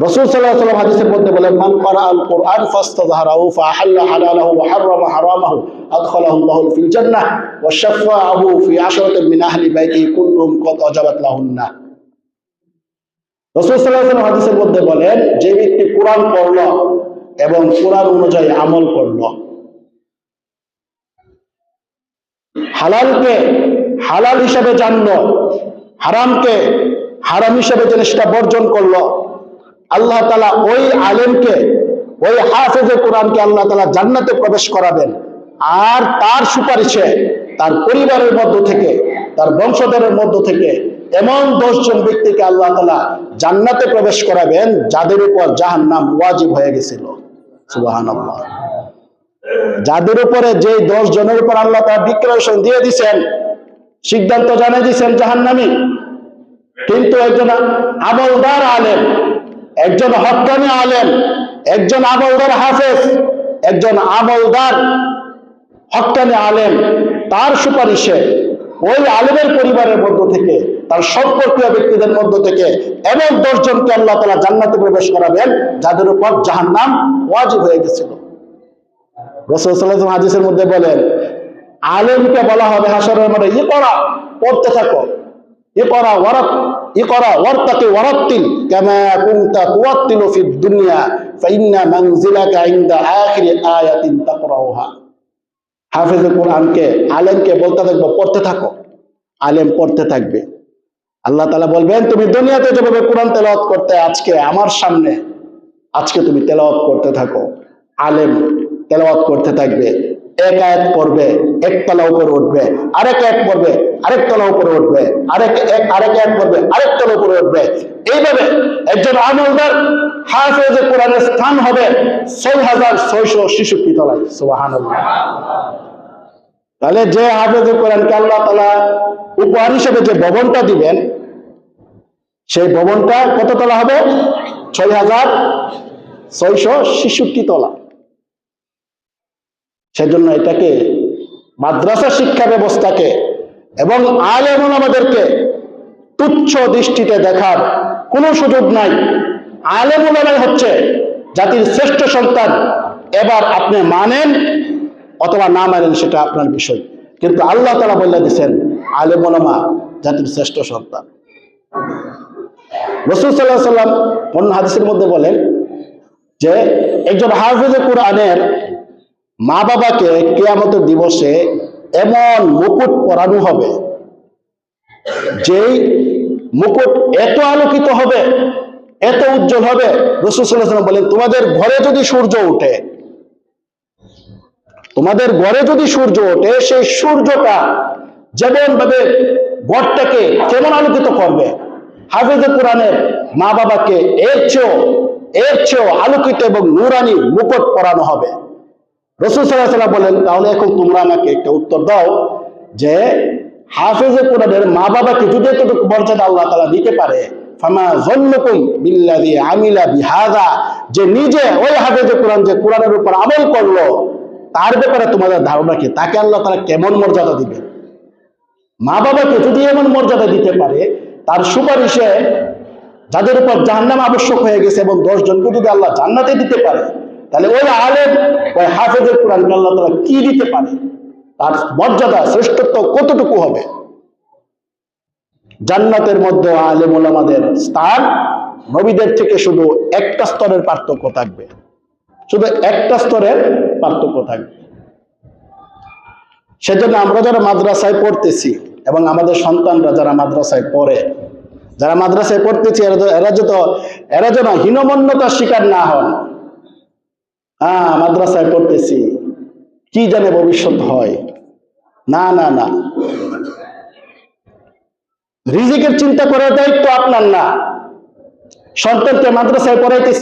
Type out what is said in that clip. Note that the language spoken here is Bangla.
রাসূল সাল্লাল্লাহু আলাইহি ওয়াসাল্লাম হাদিসের মধ্যে বলেন, মান ক্বারাআল কুরআন ফাস্তাযহারাহু ফাআহাল্লা হালালাহু ওয়া হাররামা হারামাহু আদখালাহু আল্লাহু ফিল জান্নাহ ওয়া শাফাআহু ফি আশরাতিন মিন আহলি বাইতিহি কুল্লুহুম ক্বাদ ওয়াজাবাত লাহুন্না। রাসূল সাল্লাল্লাহু আলাইহি ওয়াসাল্লাম হাদিসের মধ্যে বলেন, যে ব্যক্তি কোরআন পড়ল এবং কোরআন অনুযায়ী আমল করল, হালালকে হালাল হিসেবে জানলো, হারামকে হারাম হিসেবে জেনে সেটা বর্জন করলো, আল্লাহ তাআলা ওই আলেমকে, ওই হাফেজে কোরআনকে আল্লাহ তাআলা জান্নাতে প্রবেশ করাবেন। আর তার সুপারিশে তার পরিবারের মধ্য থেকে, তার বংশধরের মধ্য থেকে এমন 10 জন ব্যক্তিকে আল্লাহ তাআলা জান্নাতে প্রবেশ করাবেন যাদের উপর জাহান্নাম ওয়াজিব হয়ে গেছিল। সুবহানাল্লাহ। যাদের উপরে যে 10 জনের উপর আল্লাহ তাআলা ডিক্লারেশন দিয়ে দিয়েছেন, সিদ্ধান্ত জানিয়ে দিয়েছেন জাহান্নামী, কিন্তু একজন আমলদার আলেম, একজন হক্কানি আলেম, একজন আমলদার হাফেজ, একজন আমলদার হক্কানি আলেম, তার সুপারিশে ওই আলেমের পরিবারের মধ্য থেকে, তার সম্পর্কীয় ব্যক্তিদের মধ্য থেকে এমন 10 জনকে আল্লাহ তাআলা জান্নাতে প্রবেশ করাবেন যাদের উপর জাহান্নাম ওয়াজিব হয়ে গেছিল। রাসূল সাল্লাল্লাহু আলাইহি ওয়াসাল্লাম হাদিসের মধ্যে বলেন, আলেমকে বলা হবে হাশরের মাঠে, ইকরা, পড়তে থাকো, ইকরা ওয়ারতাকি ওয়ারাত্তিল কামা কুনতা তুওয়াত্তিলু ফিদ দুনিয়া ফাইন্না মানজিলাকা ইনদা আখিরি আয়াতিন তাকরাউহা। হাফেজে কোরআনকে, আলেমকে বলতে থাকবে, পড়তে থাকো। আলেম পড়তে থাকবে। আল্লাহ তাআলা বলবেন, তুমি দুনিয়াতে যেভাবে কোরআন তেলাওয়াত করতে, আজকে আমার সামনে, আজকে তুমি তেলাওয়াত করতে থাকো। আলেম তেলাওয়াত করতে থাকবে, এক আয়াত পড়বে, এক তলা উপরে উঠবে, আরেক আয়াত পড়বে, আরেক তলা উপরে উঠবে, আরেক আয়াত পড়বে, আরেক তলা উপরে উঠবে। এইভাবে একজন আমলদার হাফেজে কোরআনের স্থান হবে 6666 তলায়। সুবহানাল্লাহ। তাহলে যে হাফেজে কোরআনকে আল্লাহ তাআলা উপহার হিসেবে যে ভবনটা দিবেন, সেই ভবনটা কত তলা হবে? 6666 তলা। সেজন্য এটাকে, মাদ্রাসা শিক্ষা ব্যবস্থাকে এবং আলেম ওলামাদেরকে তুচ্ছ দৃষ্টিতে দেখার কোনো সুযোগ নাই। আলেম ওলামাই হচ্ছে জাতির শ্রেষ্ঠ সন্তান। এবার আপনি মানেন অথবা না মানেন, সেটা আপনার বিষয়, কিন্তু আল্লাহ তাআলা বলে দিয়েছেন আলেম ওলামা জাতির শ্রেষ্ঠ সন্তান। রাসূল সাল্লাল্লাহু আলাইহি ওয়াসাল্লাম অন্য হাদিসের মধ্যে বলেন যে একজন হাফেজে কোরআনের মা বাবাকে কিয়ামতের দিবসে এমন মুকুট পরানো হবে, যেই মুকুট এত আলোকিত হবে, এত উজ্জ্বল হবে, রাসূল সাল্লাল্লাহু আলাইহি ওয়াসাল্লাম বলেন, তোমাদের ঘরে যদি সূর্য ওঠে, তোমাদের ঘরে যদি সূর্য ওঠে, সেই সূর্যটা যেমন ভাবে ঘরটাকে কেমন আলোকিত করবে, হাফেজে কোরআনের মা বাবাকে এর চেয়েও আলোকিত এবং নূরানি মুকুট পরানো হবে। রাসূল সাল্লাল্লাহু আলাইহি ওয়াসাল্লাম বলেন, তাহলে এখন তোমরা আমাকে একটা উত্তর দাও যে হাফেজে কোরআনের মা বাবাকে যদি এতটুকু মর্যাদা আল্লাহ তাআলা দিতে পারে, ফামা যান্নুকুম বিল্লাযী আমিলা বিহাযা, যে নিজে ওই হাফেজে কোরআন যে কোরআনের উপর আমল করলো, তার ব্যাপারে তোমাদের ধারণা কি? তাকে আল্লাহ তাআলা কেমন মর্যাদা দিবে? মা বাবাকে যদি এমন মর্যাদা দিতে পারে, তার সুপারিশে যাদের উপর জাহান্নাম আবশ্যক হয়ে গেছে এবং 10 জনকে যদি আল্লাহ জান্নাতে দিতে পারে, তাহলে ওই আলেম, ওই হাফেজে কোরআনকে আল্লাহ তাআলা কি দিতে পারে? তার মর্যাদা, শ্রেষ্ঠত্ব কতটুকু হবে? জান্নাতের মধ্যে আলেম ওলামাদের স্থান নবীদের থেকে শুধু একটা স্তরের পার্থক্য থাকবে, শুধু একটা স্তরের পার্থক্য থাকবে। সেজন্য আমরা যারা মাদ্রাসায় পড়তেছি এবং আমাদের সন্তানরা যারা মাদ্রাসায় পড়ে, যারা মাদ্রাসায় পড়তেছি, এরা যেন হীনমন্যতার শিকার না হন। মাদ্রাসায় পড়তেছি, কি জানে ভবিষ্যৎ হয়। না না না, রিজিকের চিন্তা করার দায়িত্ব আপনার না। সন্তানকে মাদ্রাসায় পড়াইতেছি,